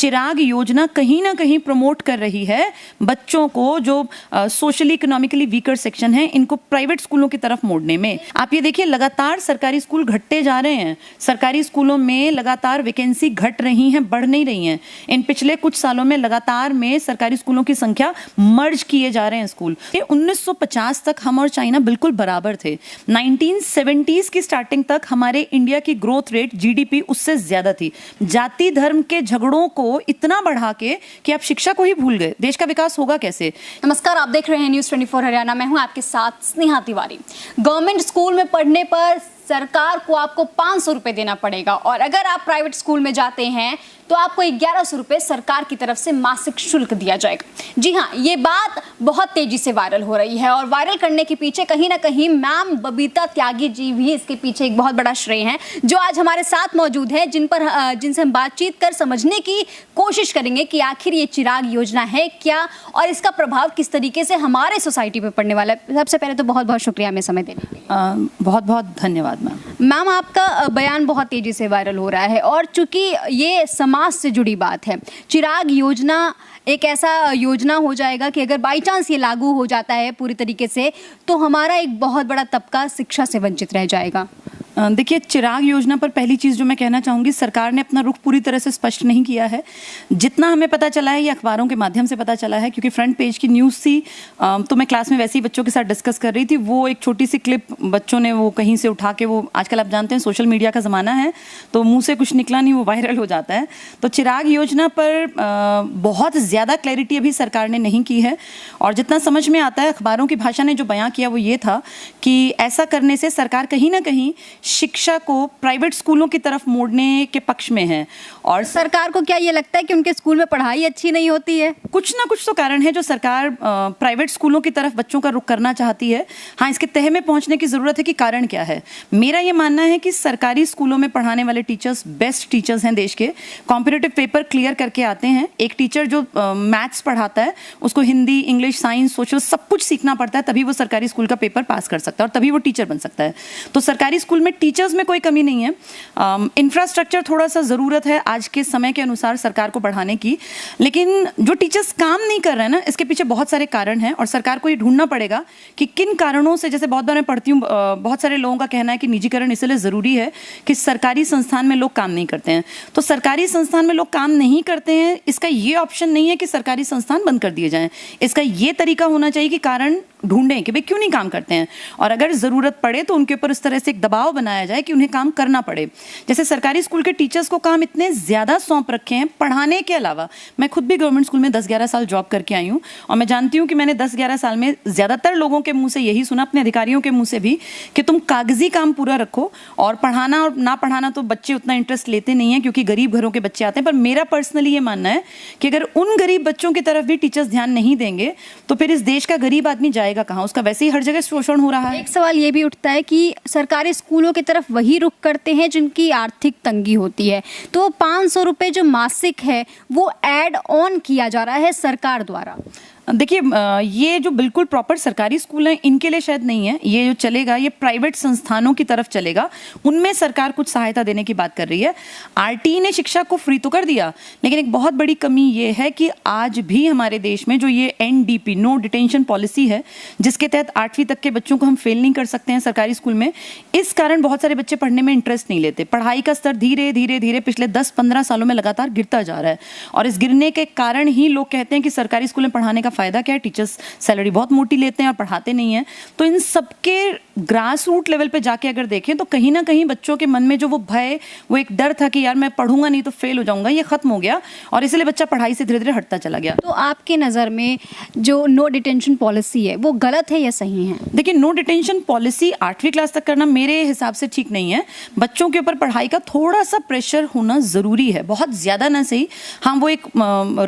चिराग योजना कहीं ना कहीं प्रमोट कर रही है बच्चों को, जो सोशली इकोनॉमिकली वीकर सेक्शन है, इनको प्राइवेट स्कूलों की तरफ मोड़ने में। आप ये देखिए, लगातार सरकारी स्कूल घटते जा रहे हैं। सरकारी स्कूलों में लगातार वैकेंसी घट रही हैं, बढ़ नहीं रही हैं। इन पिछले कुछ सालों में लगातार में सरकारी स्कूलों की संख्या मर्ज किए जा रहे हैं स्कूल। 1950 तक हम और चाइना बिल्कुल बराबर थे। 1970s की स्टार्टिंग तक हमारे इंडिया की ग्रोथ रेट जीडीपी उससे ज्यादा थी। जाति धर्म के झगड़ों को इतना बढ़ा के कि आप शिक्षा को ही भूल गए। देश का विकास होगा कैसे? नमस्कार, आप देख रहे हैं न्यूज़ 24 हरियाणा। मैं हूं आपके साथ स्नेहा तिवारी। गवर्नमेंट स्कूल में पढ़ने पर सरकार को आपको 500 रुपए देना पड़ेगा, और अगर आप प्राइवेट स्कूल में जाते हैं तो आपको 1100 रुपए सरकार की तरफ से मासिक शुल्क दिया जाएगा। जी हाँ, ये बात बहुत तेजी से वायरल हो रही है, और वायरल करने के पीछे कहीं ना कहीं मैम बबीता त्यागी जी भी इसके पीछे एक बहुत बड़ा श्रेय है, जो आज हमारे साथ मौजूद है, जिनसे हम बातचीत कर समझने की कोशिश करेंगे कि आखिर ये चिराग योजना है क्या और इसका प्रभाव किस तरीके से हमारे सोसाइटी पे पड़ने वाला है। सबसे पहले तो बहुत बहुत शुक्रिया हमें समय देने के लिए। बहुत बहुत धन्यवाद मैम, आपका बयान बहुत तेजी से वायरल हो रहा है, और चूंकि ये समाज से जुड़ी बात है, चिराग योजना एक ऐसा योजना हो जाएगा कि अगर बाई चांस ये लागू हो जाता है पूरी तरीके से, तो हमारा एक बहुत बड़ा तबका शिक्षा से वंचित रह जाएगा। देखिए, चिराग योजना पर पहली चीज़ जो मैं कहना चाहूँगी, सरकार ने अपना रुख पूरी तरह से स्पष्ट नहीं किया है। जितना हमें पता चला है, ये अखबारों के माध्यम से पता चला है, क्योंकि फ्रंट पेज की न्यूज़ थी। तो मैं क्लास में वैसे ही बच्चों के साथ डिस्कस कर रही थी, वो एक छोटी सी क्लिप बच्चों ने वो कहीं से उठा के, वो आजकल आप जानते हैं सोशल मीडिया का ज़माना है, तो मुँह से कुछ निकला नहीं, वो वायरल हो जाता है। तो चिराग योजना पर बहुत ज़्यादा क्लैरिटी अभी सरकार ने नहीं की है, और जितना समझ में आता है, अखबारों की भाषा ने जो बयां किया वो ये था कि ऐसा करने से सरकार कहीं ना कहीं शिक्षा को प्राइवेट स्कूलों की तरफ मोड़ने के पक्ष में है। और सरकार को क्या ये लगता है कि उनके स्कूल में पढ़ाई अच्छी नहीं होती है? कुछ ना कुछ तो कारण है जो सरकार प्राइवेट स्कूलों की तरफ बच्चों का रुख करना चाहती है। हाँ, इसके तह में पहुंचने की जरूरत है कि कारण क्या है। मेरा ये मानना है कि सरकारी स्कूलों में पढ़ाने वाले टीचर्स बेस्ट टीचर्स हैं देश के, कॉम्पिटिटिव पेपर क्लियर करके आते हैं। एक टीचर जो मैथ्स पढ़ाता है, उसको हिंदी, इंग्लिश, साइंस, सोशल सब कुछ सीखना पड़ता है, तभी वो सरकारी स्कूल का पेपर पास कर सकता है, और तभी वो टीचर बन सकता है। तो सरकारी स्कूल में टीचर्स में कोई कमी नहीं है। इंफ्रास्ट्रक्चर थोड़ा सा ज़रूरत है आज के समय के अनुसार सरकार को बढ़ाने की, लेकिन जो टीचर्स काम नहीं कर रहे हैं ना, इसके पीछे बहुत सारे कारण हैं, और सरकार को ये ढूंढना पड़ेगा कि किन कारणों से। जैसे बहुत बार मैं पढ़ती हूँ, बहुत सारे लोगों का कहना है कि निजीकरण इसलिए ज़रूरी है कि सरकारी संस्थान में लोग काम नहीं करते हैं। तो सरकारी संस्थान में लोग काम नहीं करते हैं, इसका ये ऑप्शन नहीं है कि सरकारी संस्थान बंद कर दिए जाएं। इसका ये तरीका होना चाहिए कि कारण ढूंढें कि भाई क्यों नहीं काम करते हैं, और अगर ज़रूरत पड़े तो उनके ऊपर इस तरह से एक दबाव बनाया जाए कि उन्हें काम करना पड़े। जैसे सरकारी स्कूल के टीचर्स को काम इतने ज़्यादा सौंप रखे हैं पढ़ाने के अलावा। मैं खुद भी गवर्नमेंट स्कूल में 10-11 साल जॉब करके आई हूँ, और मैं जानती हूँ कि मैंने 10-11 साल में ज़्यादातर लोगों के मुंह से यही सुना, अपने अधिकारियों के मुंह से भी, कि तुम कागजी काम पूरा रखो, और पढ़ाना और ना पढ़ाना तो बच्चे उतना इंटरेस्ट लेते नहीं हैं, क्योंकि गरीब घरों के बच्चे आते हैं। पर मेरा पर्सनली ये मानना है कि अगर उन गरीब बच्चों की तरफ भी टीचर्स ध्यान नहीं देंगे तो फिर इस देश का गरीब आदमी जाएगा कहाँ? उसका वैसे ही हर जगह शोषण हो रहा है। एक सवाल ये भी उठता है कि सरकारी स्कूलों की तरफ वही रुख करते हैं जिनकी आर्थिक तंगी होती है, तो 500 रुपए जो मासिक है वो ऐड ऑन किया जा रहा है सरकार द्वारा। देखिए, ये जो बिल्कुल प्रॉपर सरकारी स्कूल हैं इनके लिए शायद नहीं है, ये जो चलेगा ये प्राइवेट संस्थानों की तरफ चलेगा, उनमें सरकार कुछ सहायता देने की बात कर रही है। आरटीई ने शिक्षा को फ्री तो कर दिया, लेकिन एक बहुत बड़ी कमी ये है कि आज भी हमारे देश में जो ये एनडीपी, नो डिटेंशन पॉलिसी है, जिसके तहत 8वीं तक के बच्चों को हम फेल नहीं कर सकते हैं सरकारी स्कूल में, इस कारण बहुत सारे बच्चे पढ़ने में इंटरेस्ट नहीं लेते। पढ़ाई का स्तर धीरे धीरे धीरे पिछले 10-15 सालों में लगातार गिरता जा रहा है, और इस गिरने के कारण ही लोग कहते हैं कि सरकारी स्कूल में पढ़ाने का फायदा क्या है, टीचर्स सैलरी बहुत मोटी लेते हैं और पढ़ाते नहीं हैं। तो इन सबके ग्रास रूट लेवल पे जाके अगर देखें तो कहीं ना कहीं बच्चों के मन में जो वो भय, वो एक डर था कि यार मैं पढ़ूंगा नहीं तो फेल हो जाऊंगा, ये खत्म हो गया, और इसलिए बच्चा पढ़ाई से धीरे धीरे हटता चला गया। तो आपके नज़र में जो नो डिटेंशन पॉलिसी है वो गलत है या सही है? देखिए, नो डिटेंशन पॉलिसी 8वीं क्लास तक करना मेरे हिसाब से ठीक नहीं है। बच्चों के ऊपर पढ़ाई का थोड़ा सा प्रेशर होना जरूरी है, बहुत ज्यादा ना सही। हाँ, वो एक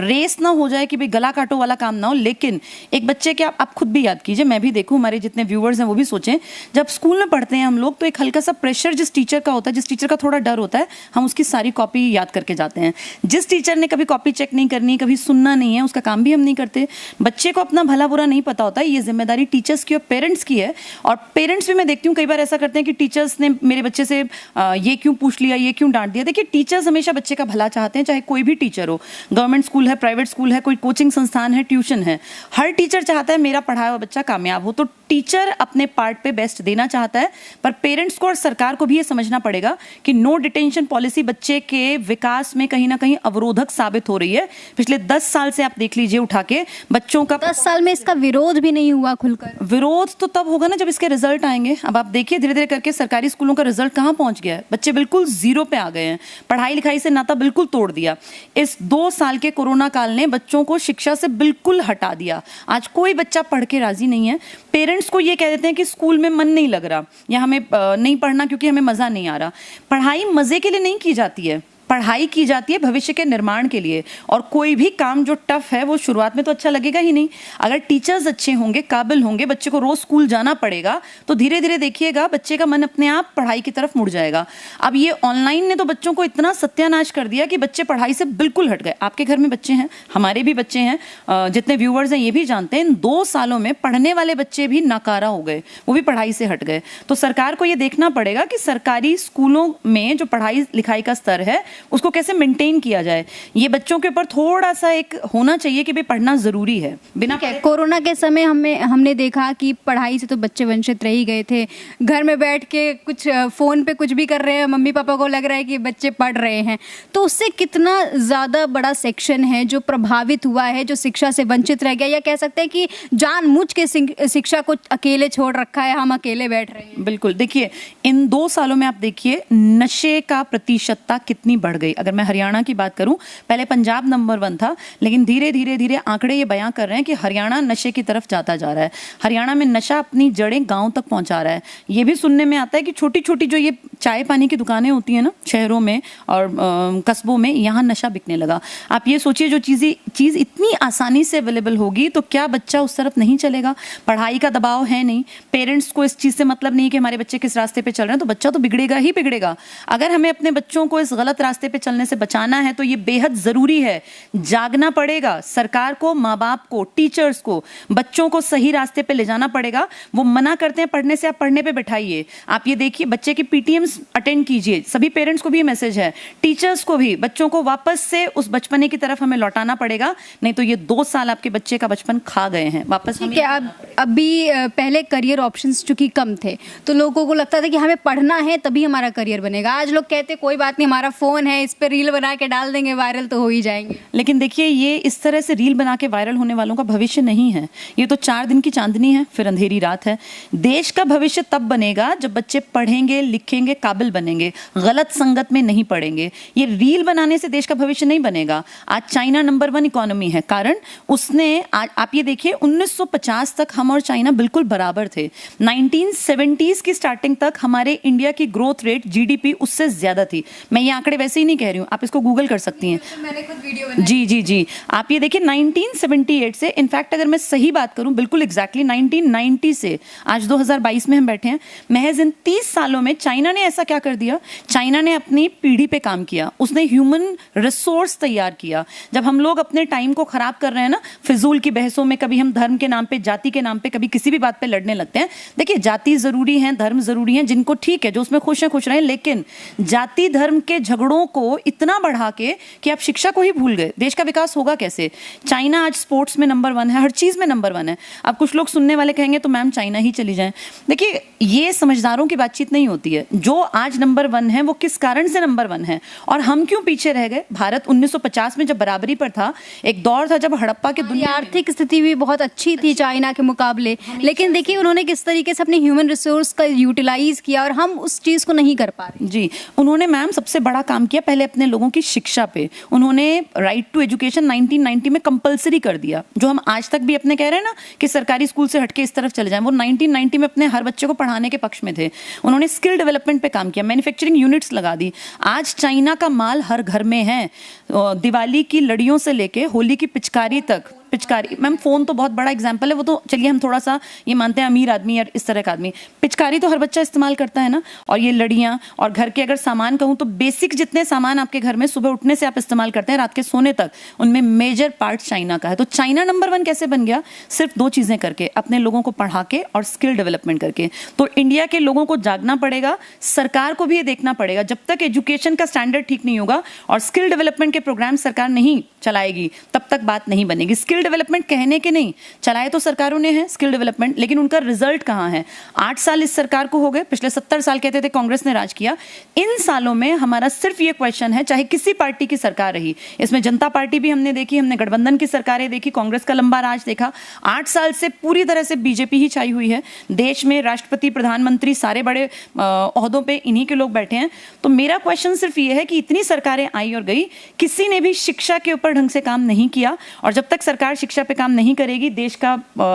रेस ना हो जाए कि भाई गला काटो वाला काम ना हो, लेकिन एक बच्चे के आप खुद भी याद कीजिए, मैं भी देखूं, हमारे जितने व्यूअर्स हैं वो भी सोचें जब स्कूल में पढ़ते हैं हम लोग तो एक हल्का सा प्रेशर जिस टीचर का होता है, जिस टीचर का थोड़ा डर होता है, हम उसकी सारी कॉपी याद करके जाते हैं। जिस टीचर ने कभी कॉपी चेक नहीं करनी, कभी सुनना नहीं है, उसका काम भी हम नहीं करते। बच्चे को अपना भला बुरा नहीं पता होता, ये जिम्मेदारी टीचर्स की और पेरेंट्स की है। और पेरेंट्स भी मैं देखती हूँ कई बार ऐसा करते हैं कि टीचर्स ने मेरे बच्चे से ये क्यों पूछ लिया, ये क्यों डांट दिया। देखिए, टीचर्स हमेशा बच्चे का भला चाहते हैं, चाहे कोई भी टीचर हो, गवर्नमेंट स्कूल है, प्राइवेट स्कूल है, कोई कोचिंग संस्थान है, ट्यूशन है, हर टीचर चाहता है मेरा पढ़ाया हुआ बच्चा कामयाब हो। तो टीचर अपने पार्ट पे बेस्ट देना चाहता है, पर पेरेंट्स को और सरकार को भी ये समझना पड़ेगा कि नो डिटेंशन पॉलिसी बच्चे के विकास में कहीं ना कहीं अवरोधक साबित हो रही है। पिछले 10 साल से आप देख लीजिए उठा के बच्चों का 10 साल में इसका विरोध भी नहीं हुआ खुलकर। विरोध तो तब होगा ना जब इसके रिजल्ट आएंगे। अब आप देखिए धीरे धीरे करके सरकारी स्कूलों का रिजल्ट कहाँ पहुंच गया है, बच्चे बिल्कुल जीरो पे आ गए हैं, पढ़ाई लिखाई से नाता बिल्कुल तोड़ दिया। इस 2 साल के कोरोना काल ने बच्चों को शिक्षा से बिल्कुल हटा दिया। आज कोई बच्चा पढ़ के राजी नहीं है। पेरेंट्स को ये कह देते हैं कि स्कूल में मन नहीं लग रहा या हमें नहीं पढ़ना क्योंकि हमें मजा नहीं आ रहा। पढ़ाई मजे के लिए नहीं की जाती है, पढ़ाई की जाती है भविष्य के निर्माण के लिए। और कोई भी काम जो टफ है वो शुरुआत में तो अच्छा लगेगा ही नहीं। अगर टीचर्स अच्छे होंगे, काबिल होंगे, बच्चे को रोज स्कूल जाना पड़ेगा, तो धीरे धीरे देखिएगा बच्चे का मन अपने आप पढ़ाई की तरफ मुड़ जाएगा। अब ये ऑनलाइन ने तो बच्चों को इतना सत्यानाश कर दिया कि बच्चे पढ़ाई से बिल्कुल हट गए। आपके घर में बच्चे हैं, हमारे भी बच्चे हैं, जितने व्यूअर्स हैं ये भी जानते हैं, इन 2 सालों में पढ़ने वाले बच्चे भी नाकारा हो गए, वो भी पढ़ाई से हट गए। तो सरकार को ये देखना पड़ेगा कि सरकारी स्कूलों में जो पढ़ाई लिखाई का स्तर है उसको कैसे मेंटेन किया जाए। ये बच्चों के ऊपर थोड़ा सा एक होना चाहिए कि भाई पढ़ना जरूरी है। बिना कोरोना के समय हमने देखा कि पढ़ाई से तो बच्चे वंचित रह ही गए थे। घर में बैठ के कुछ फोन पे कुछ भी कर रहे हैं, मम्मी पापा को लग रहा है कि बच्चे पढ़ रहे हैं, तो उससे कितना ज़्यादा बड़ा सेक्शन है जो प्रभावित हुआ है, जो शिक्षा से वंचित रह गया, या कह सकते हैं कि जानबूझ के शिक्षा को अकेले छोड़ रखा है, हम अकेले बैठ रहे हैं। बिल्कुल, देखिए इन 2 सालों में आप देखिए नशे का प्रतिशतता कितनी बढ़ गई। अगर मैं हरियाणा की बात करूं, पहले पंजाब नंबर 1 था, लेकिन धीरे धीरे धीरे आंकड़े ये बयां कर रहे हैं कि हरियाणा नशे की तरफ जाता जा रहा है। हरियाणा में नशा अपनी जड़ें गांव तक पहुंचा रहा है। ये भी सुनने में आता है कि छोटी छोटी जो ये चाय पानी की दुकानें होती हैं ना शहरों में और कस्बों में, यहाँ नशा बिकने लगा। आप ये सोचिए जो चीज़ इतनी आसानी से अवेलेबल होगी तो क्या बच्चा उस तरफ नहीं चलेगा। पढ़ाई का दबाव है नहीं, पेरेंट्स को इस चीज़ से मतलब नहीं कि हमारे बच्चे किस रास्ते पे चल रहे हैं, तो बच्चा तो बिगड़ेगा ही बिगड़ेगा। अगर हमें अपने बच्चों को इस गलत रास्ते पे चलने से बचाना है तो ये बेहद जरूरी है। जागना पड़ेगा सरकार को, माँ बाप को, टीचर्स को, बच्चों को सही रास्ते पे ले जाना पड़ेगा। वो मना करते हैं पढ़ने से, आप पढ़ने पे बैठाइए। आप ये देखिए बच्चे की पीटीएम्स अटेंड कीजिए। सभी पेरेंट्स को भी ये मैसेज है, टीचर्स को भी, बच्चों को वापस से उस बचपने की तरफ हमें लौटाना पड़ेगा, नहीं तो ये 2 साल आपके बच्चे का बचपन खा गए हैं वापस। ठीक है, अभी पहले करियर ऑप्शंस चूंकि कम थे तो लोगों को लगता था कि हमें पढ़ना है तभी हमारा करियर बनेगा। आज लोग कहते कोई बात नहीं, हमारा फोन है, इस पे रील बना के डाल देंगे, वायरल तो हो ही जाएंगे। लेकिन देखिए ये इस तरह से रील बना के वायरल होने वालों का भविष्य नहीं है। ये तो 4 दिन की चांदनी है, फिर अंधेरी रात है। देश का भविष्य तब बनेगा जब बच्चे पढ़ेंगे, लिखेंगे, काबिल बनेंगे, गलत संगत में नहीं पड़ेंगे। ये रील बनाने से देश का भविष्य नहीं बनेगा। आज चाइना नंबर 1 इकोनॉमी है, कारण उसने आप ये देखिए 1950 तक हम और चाइना बिल्कुल बराबर थे। 1970s की स्टार्टिंग तक हमारे इंडिया की ग्रोथ रेट जीडीपी उससे ज्यादा थी। मैं ये आंकड़े वैसे ही नहीं कह रही हूँ, आप इसको गूगल कर सकती हैं। मैंने खुद वीडियो बनाई। जी आप ये देखिए 1978 से, इनफैक्ट अगर मैं सही बात करूं बिल्कुल एग्जैक्टली 1990 से आज 2022 में हम बैठे हैं, महज इन 30 सालों में चाइना ने ऐसा क्या कर दिया। चाइना ने अपनी पीढ़ी पे काम किया, उसने ह्यूमन रिसोर्स तैयार किया। जब हम लोग अपने टाइम को खराब कर रहे हैं ना फिजूल की बहसों में, कभी हम धर्म के नाम पे, जाति के नाम पे, कभी किसी भी बात पे लड़ने लगते हैं। देखिए जाति जरूरी है, धर्म जरूरी है, जिनको ठीक है जो उसमें खुश है खुश रहे, लेकिन जाति धर्म के झगड़ों को इतना बढ़ा के कि आप शिक्षा को ही भूल गए। देश का विकास होगा कैसे। चाइना आज स्पोर्ट्स में नंबर 1 है, हर चीज में नंबर 1 है। अब कुछ लोग सुनने वाले कहेंगे तो मैम चाइना ही चली जाएं। देखिए ये समझदारों की बातचीत नहीं होती है। जो आज नंबर 1 है वो किस कारण से नंबर 1 है और हम क्यों पीछे रह गए। भारत 1950 में जब बराबरी पर था, एक दौर था जब हड़प्पा के दुनिया आर्थिक स्थिति भी बहुत अच्छी थी चाइना के मुकाबले, लेकिन देखिए उन्होंने किस तरीके से अपने ह्यूमन रिसोर्स का यूटिलाइज किया और हम उस चीज को नहीं कर पा रहे। जी उन्होंने मैम सबसे बड़ा काम किया पहले अपने लोगों की शिक्षा पे। उन्होंने राइट टू एजुकेशन 1990 में कंपलसरी कर दिया, जो हम आज तक भी अपने कह रहे हैं ना कि सरकारी स्कूल से हटके इस तरफ चले जाएं। वो 1990 में अपने हर बच्चे को पढ़ाने के पक्ष में थे। उन्होंने स्किल डेवलपमेंट पे काम किया, मैन्युफैक्चरिंग यूनिट्स लगा दी। आज चाइना का माल हर घर में है। दिवाली की लड़ियों से लेके होली की पिचकारी तक पिचकारी, मैम फोन तो बहुत बड़ा एग्जाम्पल है, वो तो चलिए हम थोड़ा सा ये मानते हैं अमीर आदमी या इस तरह का आदमी, पिचकारी तो हर बच्चा इस्तेमाल करता है ना। और ये लड़ियाँ और घर के अगर सामान कहूँ तो बेसिक जितने सामान आपके घर में सुबह उठने से आप इस्तेमाल करते हैं रात के सोने तक, उनमें मेजर पार्ट चाइना का है। तो चाइना नंबर 1 कैसे बन गया? सिर्फ 2 चीजें करके, अपने लोगों को पढ़ा के और स्किल डेवलपमेंट करके। तो इंडिया के लोगों को जागना पड़ेगा, सरकार को भी ये देखना पड़ेगा, जब तक एजुकेशन का स्टैंडर्ड ठीक नहीं होगा और स्किल डेवलपमेंट के प्रोग्राम सरकार नहीं चलाएगी तब तक बात नहीं बनेगी। स्किल डेवलपमेंट कहने के नहीं, चलाए तो सरकारों ने है स्किल डेवलपमेंट, लेकिन उनका रिजल्ट कहाँ है? 8 साल इस सरकार को हो गए, पिछले 70 साल कहते थे कांग्रेस ने राज किया। इन सालों में हमारा सिर्फ ये क्वेश्चन है, चाहे किसी पार्टी की सरकार रही, इसमें जनता पार्टी भी हमने देखी, हमने गठबंधन की सरकारें देखी, कांग्रेस का लंबा राज देखा, 8 साल से पूरी तरह से बीजेपी ही छाई हुई है देश में। राष्ट्रपति, प्रधानमंत्री, सारे बड़े ओहदों पे इन्हीं के लोग बैठे हैं। तो मेरा क्वेश्चन सिर्फ ये है कि इतनी सरकारें आई और गई, किसी ने भी शिक्षा के ऊपर ढंग से काम नहीं किया, और जब तक सरकार शिक्षा पे काम नहीं करेगी देश का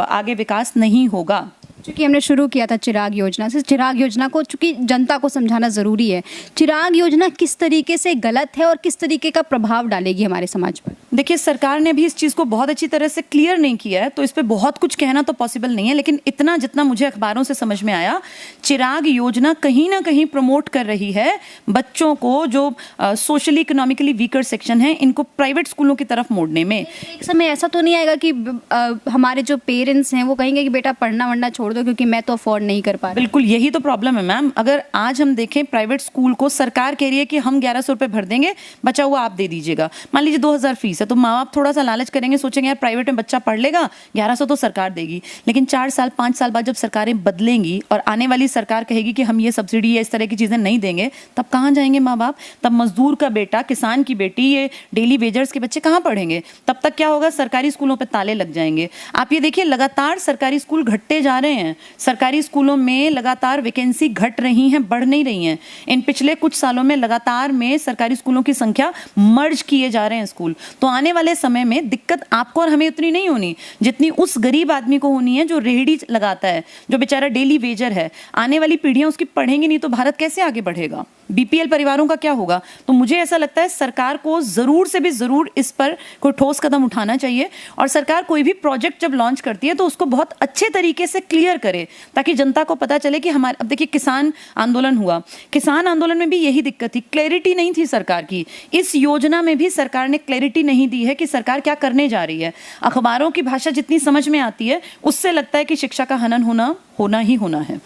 आगे विकास नहीं होगा। चूँकि हमने शुरू किया था चिराग योजना से, चिराग योजना को चूँकि जनता को समझाना ज़रूरी है, चिराग योजना किस तरीके से गलत है और किस तरीके का प्रभाव डालेगी हमारे समाज पर? देखिए, सरकार ने भी इस चीज़ को बहुत अच्छी तरह से क्लियर नहीं किया है, तो इस पे बहुत कुछ कहना तो पॉसिबल नहीं है, लेकिन इतना जितना मुझे अखबारों से समझ में आया, चिराग योजना कहीं ना कहीं प्रमोट कर रही है बच्चों को, जो सोशली इकोनॉमिकली वीकर सेक्शन है, इनको प्राइवेट स्कूलों की तरफ मोड़ने में। एक समय ऐसा तो नहीं आएगा कि हमारे जो पेरेंट्स हैं वो कहेंगे कि बेटा पढ़ना वढ़ना छोड़ दो क्योंकि मैं तो अफोर्ड नहीं कर पा रहा? बिल्कुल यही तो प्रॉब्लम है मैम। अगर आज हम देखें प्राइवेट स्कूल को, सरकार कह रही है कि हम 1100 रुपए भर देंगे, बचा हुआ आप दे दीजिएगा। मान लीजिए 2000 फीस है, तो माँ बाप थोड़ा सा लालच करेंगे, सोचेंगे यार प्राइवेट में बच्चा पढ़ लेगा, 1100 तो सरकार देगी। लेकिन 4 साल 5 साल बाद जब सरकारें बदलेंगी और आने वाली सरकार कहेगी कि हम ये सब्सिडी या इस तरह की चीजें नहीं देंगे, तब कहाँ जाएंगे माँ बाप? तब मजदूर का बेटा, किसान की बेटी, ये डेली वेजर्स के बच्चे कहाँ पढ़ेंगे? तब तक क्या होगा? सरकारी स्कूलों पर ताले लग जाएंगे। आप ये देखिए, लगातार सरकारी स्कूल घटते जा रहे हैं, सरकारी स्कूलों में लगातार वैकेंसी घट रही हैं, बढ़ नहीं रही हैं। इन पिछले कुछ सालों में लगातार में सरकारी स्कूलों की संख्या मर्ज किए जा रहे हैं स्कूल। तो आने वाले समय में दिक्कत आपको और हमें उतनी नहीं होनी जितनी उस गरीब आदमी को होनी है जो रेहड़ी लगाता है, जो बेचारा डेली वेजर है। आने वाली पीढ़ियां उसकी पढ़ेंगी नहीं तो भारत कैसे आगे बढ़ेगा? बीपीएल परिवारों का क्या होगा? तो मुझे ऐसा लगता है सरकार को जरूर से भी जरूर इस पर कोई ठोस कदम उठाना चाहिए, और सरकार कोई भी प्रोजेक्ट जब लॉन्च करती है तो उसको बहुत अच्छे तरीके से क्लियर करे, ताकि जनता को पता चले कि हमारे, अब देखिए किसान आंदोलन हुआ, किसान आंदोलन में भी यही दिक्कत थी, क्लैरिटी नहीं थी सरकार की। इस योजना में भी सरकार ने क्लैरिटी नहीं दी है कि सरकार क्या करने जा रही है। अखबारों की भाषा जितनी समझ में आती है उससे लगता है कि शिक्षा का हनन होना ही होना है।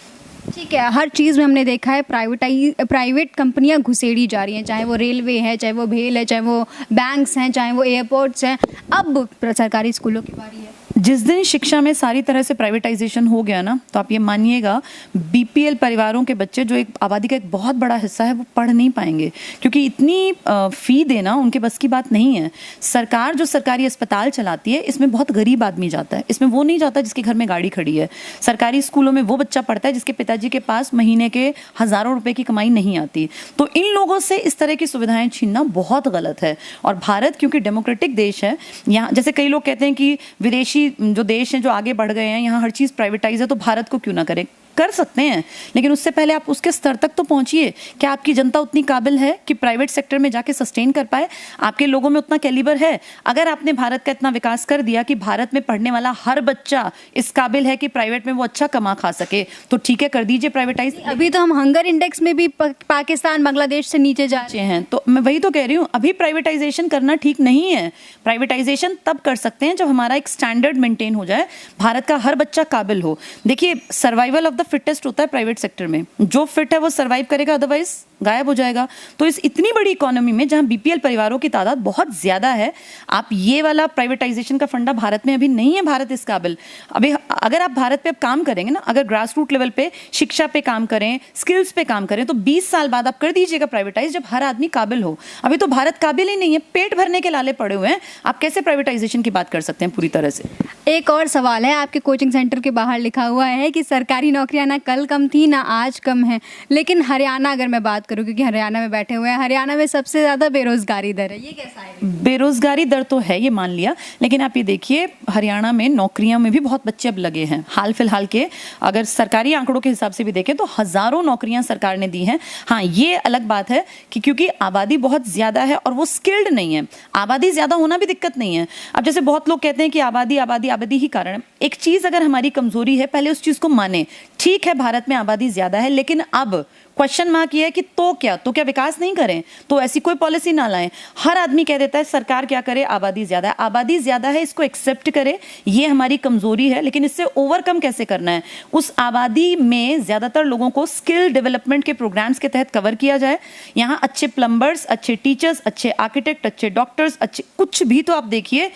ठीक है, हर चीज़ में हमने देखा है प्राइवेट कंपनियां घुसेड़ी जा रही हैं, चाहे वो रेलवे है, चाहे वो भेल है, चाहे वो बैंक्स हैं, चाहे वो एयरपोर्ट्स हैं। अब सरकारी स्कूलों की बारी है। जिस दिन शिक्षा में सारी तरह से प्राइवेटाइजेशन हो गया ना, तो आप ये मानिएगा बीपीएल परिवारों के बच्चे, जो एक आबादी का एक बहुत बड़ा हिस्सा है, वो पढ़ नहीं पाएंगे, क्योंकि इतनी फी देना उनके बस की बात नहीं है। सरकार जो सरकारी अस्पताल चलाती है, इसमें बहुत गरीब आदमी जाता है, इसमें वो नहीं जाता जिसके घर में गाड़ी खड़ी है। सरकारी स्कूलों में वो बच्चा पढ़ता है जिसके पिताजी के पास महीने के हजारों रुपए की कमाई नहीं आती। तो इन लोगों से इस तरह की सुविधाएं छीनना बहुत गलत है। और भारत क्योंकि डेमोक्रेटिक देश है, यहाँ जैसे कई लोग कहते हैं कि विदेशी जो देश हैं जो आगे बढ़ गए हैं, यहाँ हर चीज़ प्राइवेटाइज है, तो भारत को क्यों ना करें? कर सकते हैं, लेकिन उससे पहले आप उसके स्तर तक तो पहुंचिए। क्या आपकी जनता उतनी काबिल है कि प्राइवेट सेक्टर में जाके सस्टेन कर पाए? आपके लोगों में उतना कैलिबर है? अगर आपने भारत का इतना विकास कर दिया कि भारत में पढ़ने वाला हर बच्चा इस काबिल है कि प्राइवेट में वो अच्छा कमा खा सके, तो ठीक है, कर दीजिए प्राइवेटाइज। अभी तो हम हंगर इंडेक्स में भी पाकिस्तान बांग्लादेश से नीचे जा रहे हैं, तो मैं वही तो कह रही हूँ, अभी प्राइवेटाइजेशन करना ठीक नहीं है। प्राइवेटाइजेशन तब कर सकते हैं जब हमारा एक स्टैंडर्ड मेंटेन हो जाए, भारत का हर बच्चा काबिल हो। देखिए, सर्वाइवल ऑफ द फिटेस्ट होता है प्राइवेट सेक्टर में, जो फिट है वो सर्वाइव करेगा, अदरवाइज गायब हो जाएगा। तो इस इतनी बड़ी इकोनॉमी में जहां बीपीएल परिवारों की तादाद बहुत ज्यादा है, आप ये वाला प्राइवेटाइजेशन का फंडा भारत में अभी नहीं है। भारत इस काबिल, अभी अगर आप भारत पे अब काम करेंगे ना, अगर ग्रास रूट लेवल पे शिक्षा पे काम करें, स्किल्स पे काम करें, तो 20 साल बाद आप कर दीजिएगा प्राइवेटाइज, जब हर आदमी काबिल हो। अभी तो भारत काबिल ही नहीं है, पेट भरने के लाले पड़े हुए हैं, आप कैसे प्राइवेटाइजेशन की बात कर सकते हैं पूरी तरह से? एक और सवाल है, आपके कोचिंग सेंटर के बाहर लिखा हुआ है कि सरकारी नौकरी नौकरियां ना कल कम थी ना आज कम है, लेकिन हरियाणा अगर मैं बात करूं, क्योंकि हरियाणा में बैठे हुए हैं, हरियाणा में सबसे ज़्यादा बेरोजगारी दर है, ये कैसा है? बेरोजगारी दर तो है, ये मान लिया, लेकिन आप ये देखिए हरियाणा में नौकरियों में भी बहुत बच्चे अब लगे हैं। हाल फिलहाल के अगर सरकारी आंकड़ों के हिसाब से भी देखें तो हजारों नौकरियां सरकार ने दी हैं। हाँ, ये अलग बात है कि क्योंकि आबादी बहुत ज्यादा है और वो स्किल्ड नहीं है। आबादी ज्यादा होना भी दिक्कत नहीं है। अब जैसे बहुत लोग कहते हैं कि आबादी आबादी आबादी ही कारण है। एक चीज अगर हमारी कमजोरी है, पहले उस चीज को माने। ठीक है, भारत में आबादी ज्यादा है, लेकिन अब क्वेश्चन मार्क ये है कि तो क्या विकास नहीं करें? तो ऐसी कोई पॉलिसी ना लाएं। हर आदमी कह देता है सरकार क्या करे, आबादी ज्यादा है। आबादी ज्यादा है, इसको एक्सेप्ट करे, ये हमारी कमजोरी है, लेकिन इससे ओवरकम कैसे करना है? उस आबादी में ज्यादातर लोगों को स्किल डेवलपमेंट के प्रोग्राम्स के तहत कवर किया जाए। यहाँ अच्छे प्लम्बर्स, अच्छे टीचर्स, अच्छे आर्किटेक्ट, अच्छे डॉक्टर्स, अच्छे कुछ भी तो आप देखिए,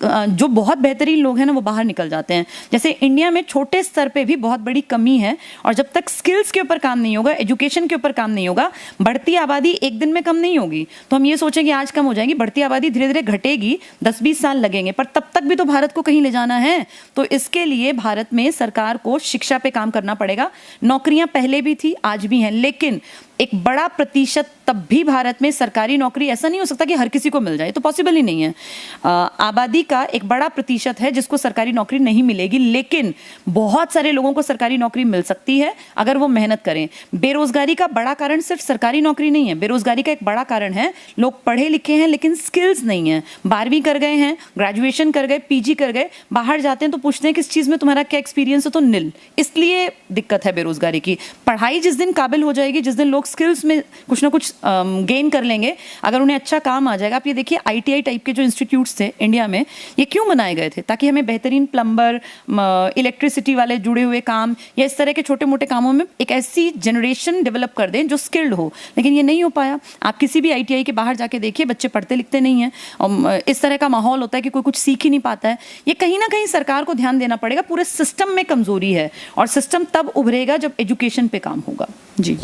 जो बहुत बेहतरीन लोग हैं ना वो बाहर निकल जाते हैं। जैसे इंडिया में छोटे स्तर पे भी बहुत बड़ी कमी है, और जब तक स्किल्स के ऊपर काम नहीं होगा, एजुकेशन के ऊपर काम नहीं होगा, बढ़ती आबादी एक दिन में कम नहीं होगी। तो हम ये सोचें कि आज कम हो जाएगी, बढ़ती आबादी धीरे धीरे घटेगी, 10-20 साल लगेंगे, पर तब तक भी तो भारत को कहीं ले जाना है। तो इसके लिए भारत में सरकार को शिक्षा पे काम करना पड़ेगा। नौकरियां पहले भी थी, आज भी हैं, लेकिन एक बड़ा प्रतिशत तब भी भारत में सरकारी नौकरी, ऐसा नहीं हो सकता कि हर किसी को मिल जाए, तो पॉसिबल ही नहीं है। आबादी का एक बड़ा प्रतिशत है जिसको सरकारी नौकरी नहीं मिलेगी, लेकिन बहुत सारे लोगों को सरकारी नौकरी मिल सकती है अगर वो मेहनत करें। बेरोजगारी का बड़ा कारण सिर्फ सरकारी नौकरी नहीं है। बेरोजगारी का एक बड़ा कारण है लोग पढ़े लिखे हैं लेकिन स्किल्स नहीं है। 12वीं कर गए हैं, ग्रेजुएशन कर गए, पीजी कर गए, बाहर जाते हैं तो पूछते हैं किस चीज में तुम्हारा क्या एक्सपीरियंस है, तो निल। इसलिए दिक्कत है बेरोजगारी की। पढ़ाई जिस दिन काबिल हो जाएगी, जिस दिन लोग स्किल्स में कुछ ना कुछ गेन कर लेंगे, अगर उन्हें अच्छा काम आ जाएगा। आप ये देखिए आईटीआई टाइप के जो इंस्टीट्यूट्स थे इंडिया में, ये क्यों बनाए गए थे? ताकि हमें बेहतरीन प्लम्बर, इलेक्ट्रिसिटी वाले जुड़े हुए काम या इस तरह के छोटे मोटे कामों में एक ऐसी जनरेशन डेवलप कर दें जो स्किल्ड हो, लेकिन ये नहीं हो पाया। आप किसी भी आईटीआई के बाहर जाके देखिए, बच्चे पढ़ते लिखते नहीं हैं, और इस तरह का माहौल होता है कि कोई कुछ सीख ही नहीं पाता है। ये कहीं ना कहीं सरकार को ध्यान देना पड़ेगा। पूरे सिस्टम में कमजोरी है, और सिस्टम तब उभरेगा जब एजुकेशन पे काम होगा। जी,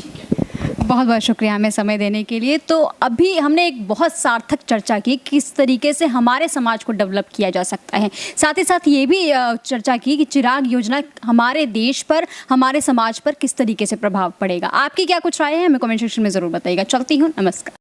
बहुत बहुत शुक्रिया हमें समय देने के लिए। तो अभी हमने एक बहुत सार्थक चर्चा की किस तरीके से हमारे समाज को डेवलप किया जा सकता है। साथ ही साथ ये भी चर्चा की कि चिराग योजना हमारे देश पर, हमारे समाज पर किस तरीके से प्रभाव पड़ेगा। आपकी क्या कुछ राय है, हमें कमेंट सेक्शन में ज़रूर बताइएगा। चलती हूँ, नमस्कार।